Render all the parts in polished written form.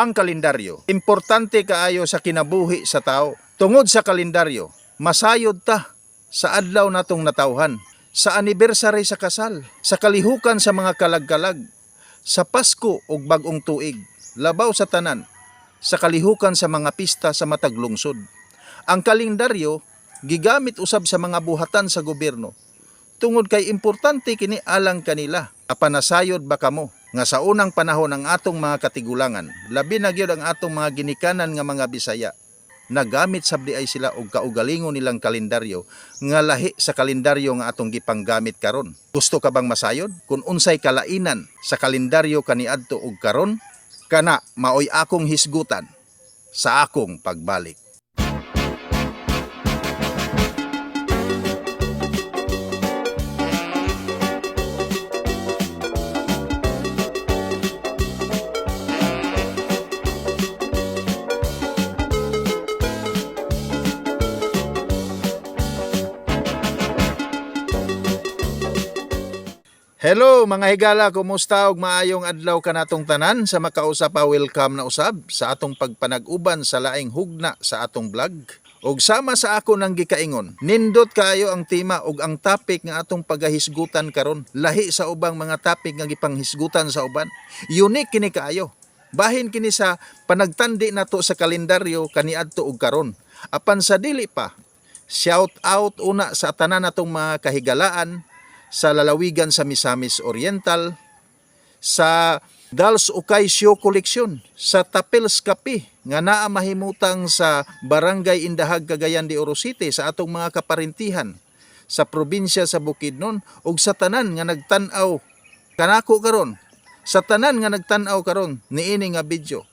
Ang kalendaryo, importante kaayo sa kinabuhi sa tao. Tungod sa kalendaryo, masayod ta sa adlaw natong natawhan, sa anniversary sa kasal, sa kalihukan sa mga kalag-kalag, sa Pasko ug bag-ong tuig, labaw sa tanan, sa kalihukan sa mga pista sa matag lungsod. Ang kalendaryo gigamit usab sa mga buhatan sa gobyerno. Tungod kay importante kini alang kanila. Apanasayod ba kamo nga sa unang panahon ang atong mga katigulangan, labi na gyud ang atong mga ginikanan nga mga Bisaya, nagamit sabdi ay sila og kaugalingon nilang kalendaryo nga lahi sa kalendaryo nga atong gipanggamit karon. Gusto ka bang masayod? Kung unsay kalainan sa kalendaryo kaniadto ug karon, kana maoy akong hisgutan sa akong pagbalik. Hello mga higala, kumusta ug maayong adlaw kanatong tanan. Sa makausap welcome na usab sa atong pagpanag-uban sa laing hugna sa atong vlog. Ug sama sa ako nang gikaingon, nindot kaayo ang tema ug ang topic nga atong pagahisgutan karon. Lahi sa ubang mga topic nga gipanghisgutan sa uban. Unique kini kaayo. Bahin kini sa panagtandi nato sa kalendaryo kaniadto ug karon. Apan sa dili pa, shout out una sa tanan natong mga kahigalaan sa lalawigan sa Misamis Oriental, sa Dals Ukay Show Collection, sa Tapils Kapi nga naa mahimutang sa Barangay Indahag, Cagayan de Oro City, sa atong mga kaparintihan sa probinsya sa Bukidnon, ug sa tanan nga nagtan-aw kanako karon, sa tanan nga nagtan-aw karon niini nga video.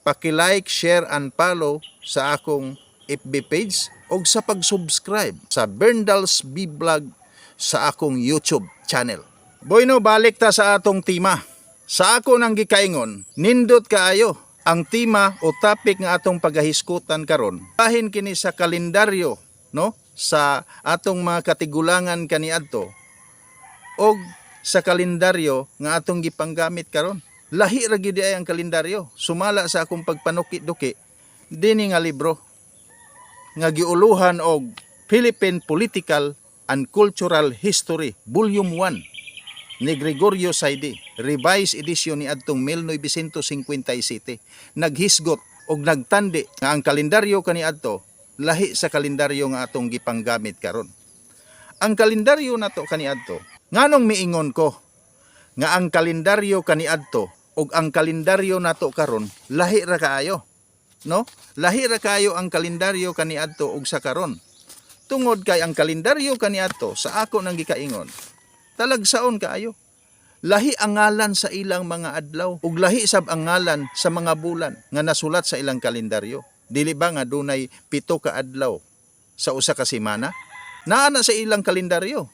Paki-like, share and follow sa akong FB page ug sa pag-subscribe sa Berndals B Vlog sa akong YouTube channel. Boyno, balik ta sa atong tema. Sa ako nang gikaingon, nindot kaayo ang tema o topic nga atong pagahiskutan karon. Bahin kini sa kalendaryo, no? Sa atong mga katigulangan kaniadto og sa kalendaryo nga atong gipanggamit karon. Lahi ra gyud ay ang kalendaryo. Sumala sa akong pagpanuki-duki dinhi nga libro nga giuluhan og Philippine Political and Cultural History, Volume 1, ni Gregorio Saidi, revised edition ni adtong 1957. Naghisgot og nagtandi nga ang kalendaryo kaniadto lahi sa kalendaryo nga atong gipanggamit karon. Ang kalendaryo nato kaniadto, nganong miingon ko nga ang kalendaryo kaniadto ug ang kalendaryo nato karon lahi ra kaayo, no? Lahi ra kaayo ang kalendaryo kaniadto ug sa karon. Tungod kay ang kalendaryo kaniadto sa ako nang gikaingon, talagsaon kaayo. Lahi ang ngalan sa ilang mga adlaw ug lahi sab ang ngalan sa mga bulan nga nasulat sa ilang kalendaryo. Dili ba nga dunay 7 ka adlaw sa usa ka semana? Naa na sa ilang kalendaryo.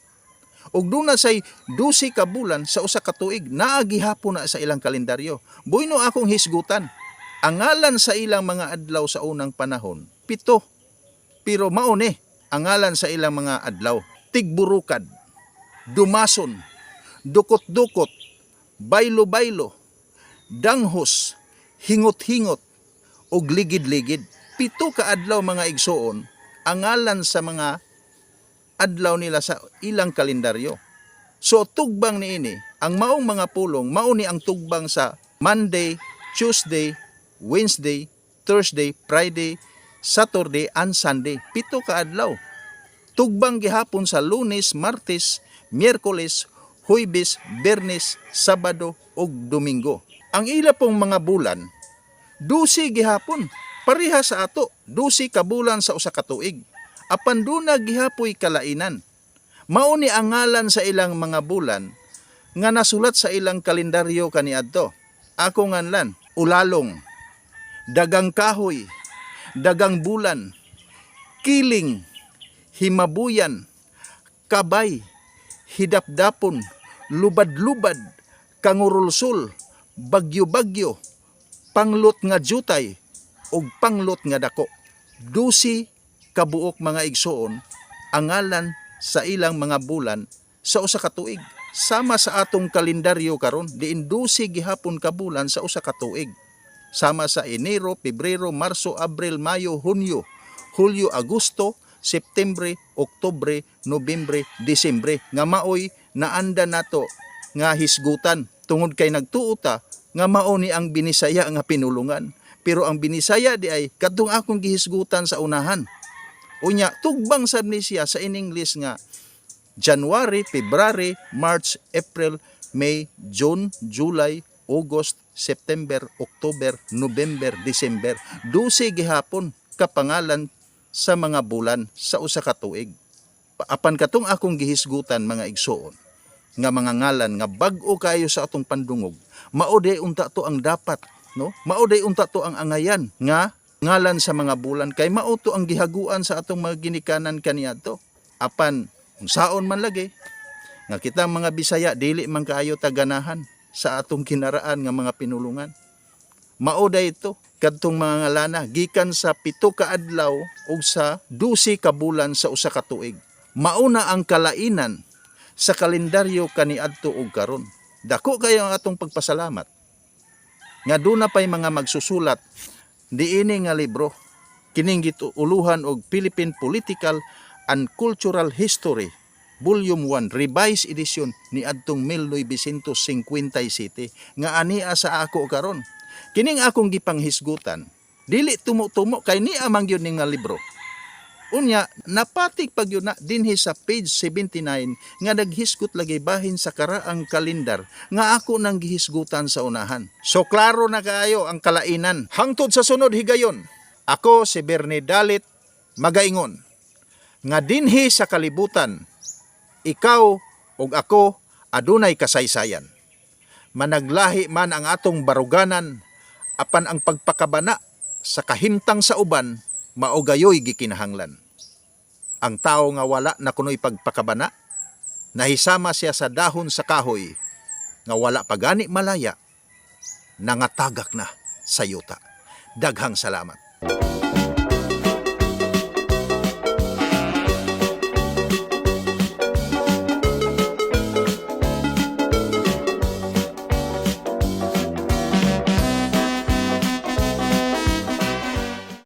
Ug duna say 12 ka bulan sa usa ka tuig, naa gihapon na sa ilang kalendaryo. Buyno akong hisgutan. Ang ngalan sa ilang mga adlaw sa unang panahon, 7. Pero mao ni ang ngalan sa ilang mga adlaw: Tigburukad, Dumason, Dukot-dukot, Baylo-baylo, Danghos, Hingot-hingot, ug Ligid-ligid. 7 ka adlaw mga igsoon ang ngalan sa mga adlaw nila sa ilang kalendaryo. So tugbang niini ang maong mga pulong, mao ni ang tugbang sa Monday, Tuesday, Wednesday, Thursday, Friday, Saturday and Sunday. 7 ka adlaw. Tugbang gihapon sa Lunes, Martes, Miyerkules, Huwebes, Biyernes, Sabado ug Domingo. Ang ila pong mga bulan, 12 gihapon. Pareha sa ato, 12 ka bulan sa usa ka tuig. Apan duna gihapoy kalainan. Mao ni ang ngalan sa ilang mga bulan nga nasulat sa ilang kalendaryo kaniadto. Ako nganlan: Ulalong, Dagang kahoy, Dagang bulan, Kiling, Himabuyan, Kabay, Hidapdapon, Lubad-lubad, Kangurulsul, Bagyo-bagyo, Panglot nga jutay, ug Panglot nga dako. 12 kabuok mga igsoon ang ngalan sa ilang mga bulan sa usa ka tuig. Sama sa atong kalendaryo karon, diin 12 gihapon ka bulan sa usa ka tuig. sama sa Enero, Pebrero, Marso, Abril, Mayo, Hunyo, Hulyo, Agosto, Septembre, Oktubre, Nobyembre, Disyembre nga maoy naanda nato nga hisgutan tungod kay nagtuota nga mao ni ang Binisaya nga pinulungan. Pero ang Binisaya di ay kadtong akong gihisgutan sa unahan. Unya tugbang sad ni siya sa in English nga January, February, March, April, May, June, July, August, September, October, November, December. 12 gihapon kapangalan sa mga bulan sa usa ka tuig. Apan katong akong gihisgutan mga igsoon nga mga ngalan nga bag-o kayo sa atong pandungog, mao day unta to ang dapat, no? Mao day unta to ang angayan nga ngalan sa mga bulan kay mao to ang gihaguan sa atong mga ginikanan kaniadto. Apan kung saon man lagi nga kita mga Bisaya dili man kaayo taganahan sa atong kinaraan nga mga pinulungan. Mao day ito kadtong mga ngalana gikan sa 7 ka adlaw ug sa 12 ka bulan sa usa ka tuig. Mao na ang kalainan sa kalendaryo kaniadto ug karon. Dako kayo ang atong pagpasalamat nga duna pay mga magsusulat diini nga libro kining gituuluhan og Philippine Political and Cultural History Volume 1 Revised Edition ni adtong 1957 nga ania sa ako karon. Kining akong gipanghisgutan dili tumo-tumo kay ni amang yun ning nga libro. Unya napatik pag yun na dinhi sa page 79 nga naghisgot lagi bahin sa karaang kalendar nga ako nang gihisgutan sa unahan. So klaro na kaayo ang kalainan. Hangtod sa sunod higayon, ako si Bernie Dalit magaingon nga dinhi sa kalibutan ikaw ug ako adunay kasaysayan. Managlahi man ang atong baruganan apan ang pagpakabana sa kahimtang sa uban mao gayoy gikinahanglan. Ang tao nga wala na kunoy pagpakabana, nahisama siya sa dahon sa kahoy nga wala pagani malaya, nangatagak na sa yuta. Daghang salamat.